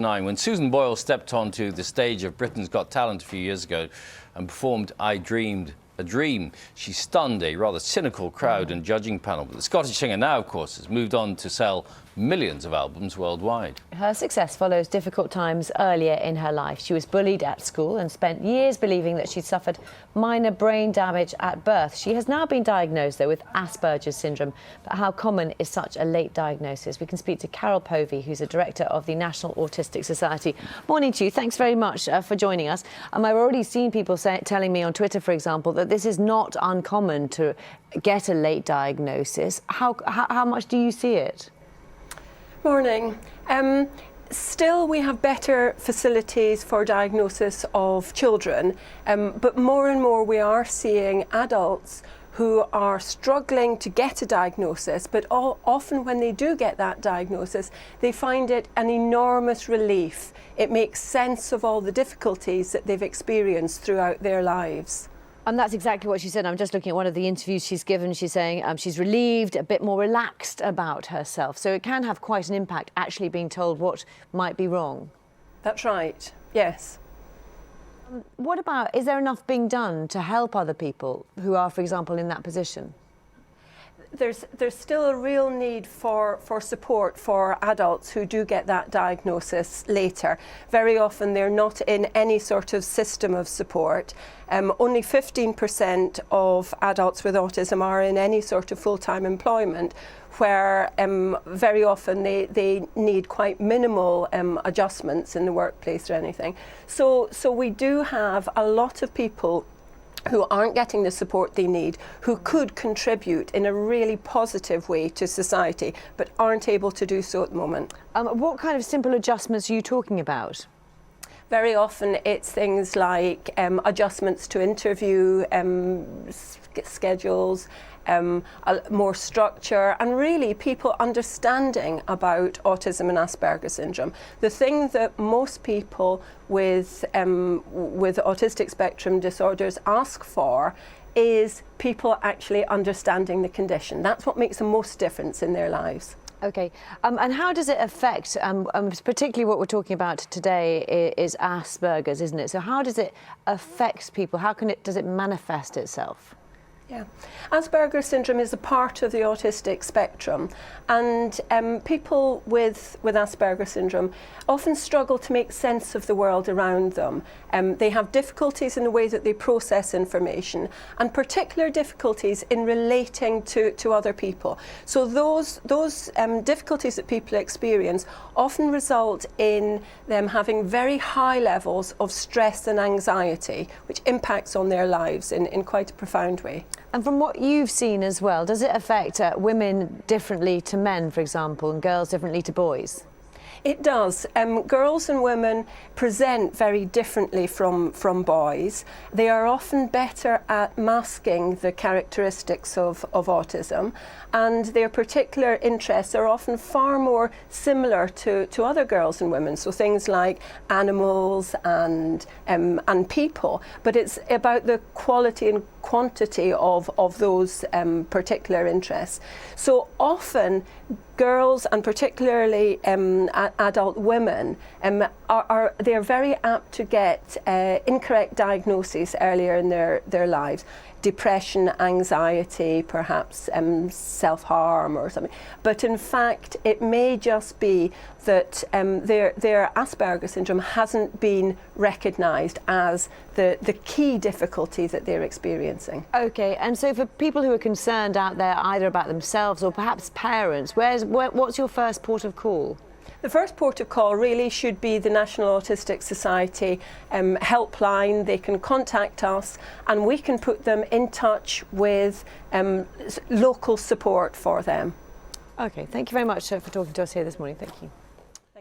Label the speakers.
Speaker 1: When Susan Boyle stepped onto the stage of Britain's Got Talent a few years ago and performed I Dreamed a Dream, she stunned a rather cynical crowd and judging panel. But the Scottish singer now, of course, has moved on to sell millions of albums worldwide.
Speaker 2: Her success follows difficult times earlier in her life. She was bullied at school and spent years believing that she'd suffered minor brain damage at birth. She has now been diagnosed, though, with Asperger's syndrome. But how common is such a late diagnosis? We can speak to Carol Povey, who's a director of the National Autistic Society. Morning to you. Thanks very much for joining us. I've already seen people telling me on Twitter, for example, that this is not uncommon to get a late diagnosis. How much do you see it?
Speaker 3: Morning. Still, we have better facilities for diagnosis of children, but more and more we are seeing adults who are struggling to get a diagnosis, but often when they do get that diagnosis, they find it an enormous relief. It makes sense of all the difficulties that they've experienced throughout their lives.
Speaker 2: And that's exactly what she said. I'm just looking at one of the interviews she's given. She's saying she's relieved, a bit more relaxed about herself. So it can have quite an impact actually being told what might be wrong.
Speaker 3: That's right, yes.
Speaker 2: What about, is there enough being done to help other people who are, for example, in that position?
Speaker 3: There's still a real need for support for adults who do get that diagnosis later. Very often they're not in any sort of system of support. Only 15% of adults with autism are in any sort of full-time employment, where very often they need quite minimal adjustments in the workplace or anything. So we do have a lot of people who aren't getting the support they need, who could contribute in a really positive way to society, but aren't able to do so at the moment.
Speaker 2: What kind of simple adjustments are you talking about?
Speaker 3: Very often it's things like adjustments to interview schedules, more structure, and really people understanding about autism and Asperger's syndrome. The thing that most people with autistic spectrum disorders ask for is people actually understanding the condition. That's what makes the most difference in their lives.
Speaker 2: OK. And how does it affect, particularly what we're talking about today is Asperger's, isn't it? So how does it affect people? Does it manifest itself?
Speaker 3: Yeah, Asperger's syndrome is a part of the autistic spectrum, and people with Asperger's syndrome often struggle to make sense of the world around them. They have difficulties in the way that they process information, and particular difficulties in relating to other people. So those difficulties that people experience often result in them having very high levels of stress and anxiety, which impacts on their lives in quite a profound way.
Speaker 2: And from what you've seen as well, does it affect women differently to men, for example, and girls differently to boys?
Speaker 3: It does. Girls and women present very differently from boys. They are often better at masking the characteristics of autism, and their particular interests are often far more similar to other girls and women, so things like animals and people. But it's about the quality and quantity of those particular interests. So often girls, and particularly adult women, they're very apt to get incorrect diagnoses earlier in their lives. Depression, anxiety, perhaps self-harm or something. But in fact, it may just be that their Asperger's syndrome hasn't been recognised as the key difficulty that they're experiencing.
Speaker 2: OK, and so for people who are concerned out there either about themselves or perhaps parents, what's your first port of call?
Speaker 3: The first port of call really should be the National Autistic Society helpline. They can contact us and we can put them in touch with local support for them.
Speaker 2: OK, thank you very much for talking to us here this morning. Thank you.